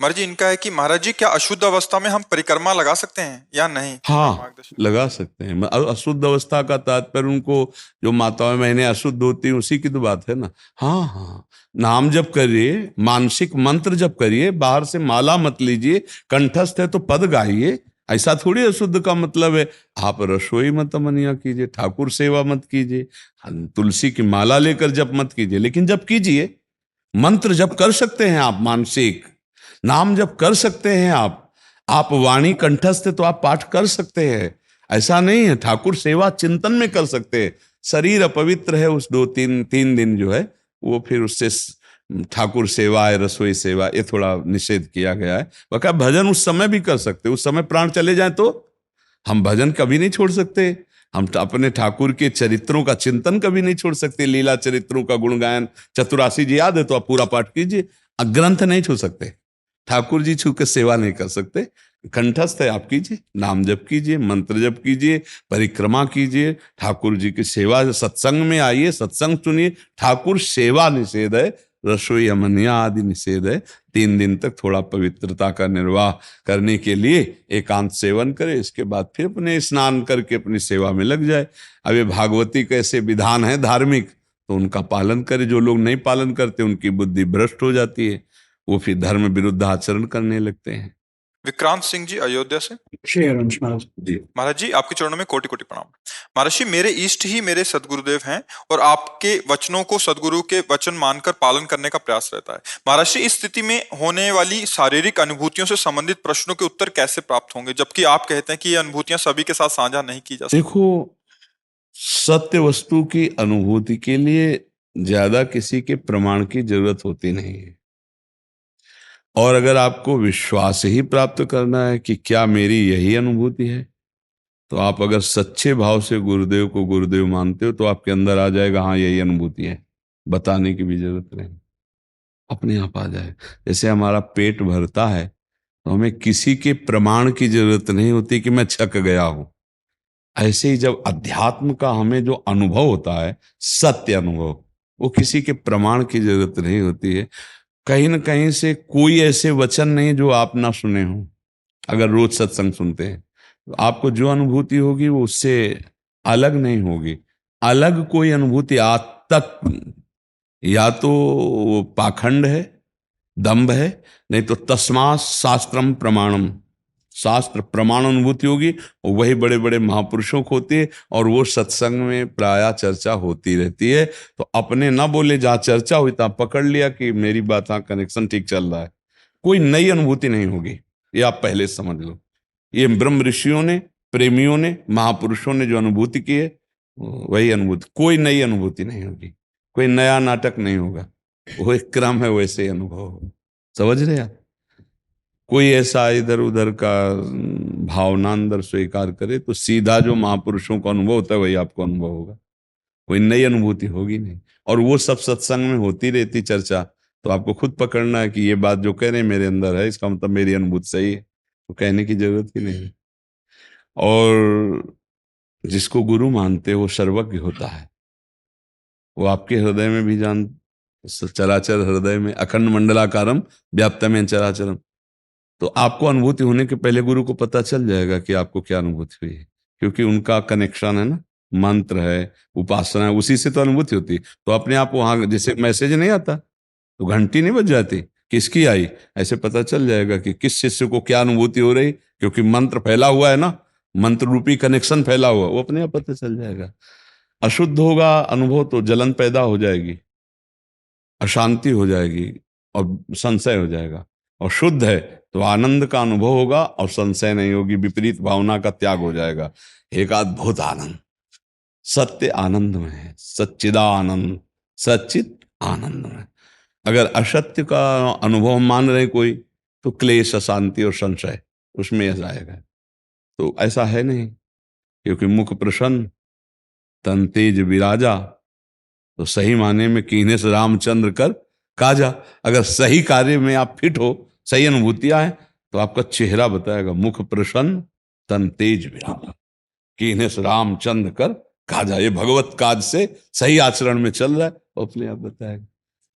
महाराज जी इनका है कि महाराज जी क्या अशुद्ध अवस्था में हम परिक्रमा लगा सकते हैं या नहीं? थोड़ा हाँ, मार्गदर्शन। लगा सकते हैं। अशुद्ध अवस्था का तात्पर्य उनको, जो माताएं बहनें अशुद्ध होती हैं, उसी की तो बात है ना। हाँ हाँ, नाम जप करिए, मानसिक मंत्र जप करिए, बाहर से माला मत लीजिए, कंठस्थ है तो पद गाइए। ऐसा थोड़ी अशुद्ध का मतलब है आप रसोई मत मनिया कीजिए, ठाकुर सेवा मत कीजिए, तुलसी की माला लेकर जप मत कीजिए, लेकिन जप कीजिए। मंत्र जप कर सकते हैं आप, मानसिक नाम जप कर सकते हैं आप वाणी कंठस्थ है तो आप पाठ कर सकते हैं। ऐसा नहीं है, ठाकुर सेवा चिंतन में कर सकते हैं। शरीर अपवित्र है उस दो तीन तीन दिन जो है, वो फिर उससे ठाकुर सेवा है, रसोई सेवा, ये थोड़ा निषेध किया गया है। बका भजन उस समय भी कर सकते, उस समय प्राण चले जाए तो हम भजन कभी नहीं छोड़ सकते। हम अपने ठाकुर के चरित्रों का चिंतन कभी नहीं छोड़ सकते, लीला चरित्रों का गुणगायन। चतुरासी जी याद है तो आप पूरा पाठ कीजिए। ग्रंथ नहीं छू सकते, ठाकुर जी छू के सेवा नहीं कर सकते। कंठस्थ है आप कीजिए, नाम जप कीजिए, मंत्र जप कीजिए, परिक्रमा कीजिए, ठाकुर जी की सेवा, सत्संग में आइए, सत्संग सुनिए। ठाकुर सेवा निषेध है, रसोई अमनिया आदि निषेध है। 3 दिन तक थोड़ा पवित्रता का निर्वाह करने के लिए एकांत सेवन करे, इसके बाद फिर अपने स्नान करके अपनी सेवा में लग जाए। अब ये भागवती कैसे विधान है धार्मिक, तो उनका पालन करे। जो लोग नहीं पालन करते उनकी बुद्धि भ्रष्ट हो जाती है, वो फिर धर्म विरुद्ध आचरण करने लगते हैं। विक्रांत सिंह जी अयोध्या से। श्री हरिवंश महाराज जी महाराज जी आपके चरणों में कोटि कोटि प्रणाम। महाराज जी मेरे इष्ट ही मेरे सदगुरुदेव हैं और आपके वचनों को सदगुरु के वचन मानकर पालन करने का प्रयास रहता है। महाराज जी इस स्थिति में होने वाली शारीरिक अनुभूतियों से संबंधित प्रश्नों के उत्तर कैसे प्राप्त होंगे, जबकि आप कहते हैं कि ये अनुभूतियां सभी के साथ साझा नहीं की जा सकती? देखो, सत्य वस्तु की अनुभूति के लिए ज्यादा किसी के प्रमाण की जरूरत होती नहीं है। और अगर आपको विश्वास ही प्राप्त करना है कि क्या मेरी यही अनुभूति है, तो आप अगर सच्चे भाव से गुरुदेव को गुरुदेव मानते हो तो आपके अंदर आ जाएगा, हाँ यही अनुभूति है, बताने की भी जरूरत नहीं, अपने आप आ जाए। जैसे हमारा पेट भरता है तो हमें किसी के प्रमाण की जरूरत नहीं होती कि मैं छक गया हूं। ऐसे ही जब अध्यात्म का हमें जो अनुभव होता है, सत्य अनुभव, वो किसी के प्रमाण की जरूरत नहीं होती है। कहीं ना कहीं से कोई ऐसे वचन नहीं जो आप ना सुने हो। अगर रोज सत्संग सुनते हैं तो आपको जो अनुभूति होगी वो उससे अलग नहीं होगी। अलग कोई अनुभूति आज तक या तो वो पाखंड है, दंभ है, नहीं तो तस्मात् शास्त्रम प्रमाणम, शास्त्र प्रमाण अनुभूति होगी। और वही बड़े बड़े महापुरुषों को होती है, और वो सत्संग में प्रायः चर्चा होती रहती है। तो अपने ना बोले, जहाँ चर्चा हुई तहाँ पकड़ लिया कि मेरी बात, हाँ कनेक्शन ठीक चल रहा है। कोई नई अनुभूति नहीं होगी, ये आप पहले समझ लो। ये ब्रह्म ऋषियों ने, प्रेमियों ने, महापुरुषों ने जो अनुभूति की है वही अनुभूति, कोई नई अनुभूति नहीं होगी, कोई नया नाटक नहीं होगा। वो एक क्रम है, वैसे ही अनुभव होगा। समझ रहे आप? कोई ऐसा इधर उधर का भावना अंदर स्वीकार करे तो सीधा जो महापुरुषों का अनुभव होता है वही आपको अनुभव होगा, कोई नई अनुभूति होगी नहीं। और वो सब सत्संग में होती रहती चर्चा, तो आपको खुद पकड़ना है कि ये बात जो कह रहे हैं मेरे अंदर है, इसका मतलब मेरी अनुभूति सही है, तो कहने की जरूरत ही नहीं। और जिसको गुरु मानते वो सर्वज्ञ होता है, वो आपके हृदय में भी जान, चराचर हृदय में अखंड मंडलाकारम व्याप्तमेन चराचरम। तो आपको अनुभूति होने के पहले गुरु को पता चल जाएगा कि आपको क्या अनुभूति हुई है, क्योंकि उनका कनेक्शन है ना, मंत्र है, उपासना है, उसी से तो अनुभूति होती है। तो अपने आप वहां जैसे मैसेज नहीं आता तो घंटी नहीं बज जाती, किसकी आई, ऐसे पता चल जाएगा कि किस शिष्य को क्या अनुभूति हो रही, क्योंकि मंत्र फैला हुआ है ना, मंत्र रूपी कनेक्शन फैला हुआ, वो अपने आप पता चल जाएगा। अशुद्ध होगा अनुभव तो जलन पैदा हो जाएगी, अशांति हो जाएगी और संशय हो जाएगा। और शुद्ध है तो आनंद का अनुभव होगा और संशय नहीं होगी, विपरीत भावना का त्याग हो जाएगा। एक अद्भुत आनंद, सत्य आनंद में है, सच्चिदानंद, सच्चित आनंद में। अगर असत्य का अनुभव मान रहे कोई तो क्लेश, अशांति और संशय उसमें आएगा। तो ऐसा है नहीं, क्योंकि मुख प्रसन्न तन तेज विराजा, तो सही माने में कीन्हे से रामचंद्र कर काजा। अगर सही कार्य में आप फिट हो, सही अनुभूतियां हैं, तो आपका चेहरा बताएगा मुख प्रसन्न तन तेज विराजा, कीन्हे से रामचंद्र कर काजा। ये भगवत काज से सही आचरण में चल रहा है, वो अपने आप बताएगा।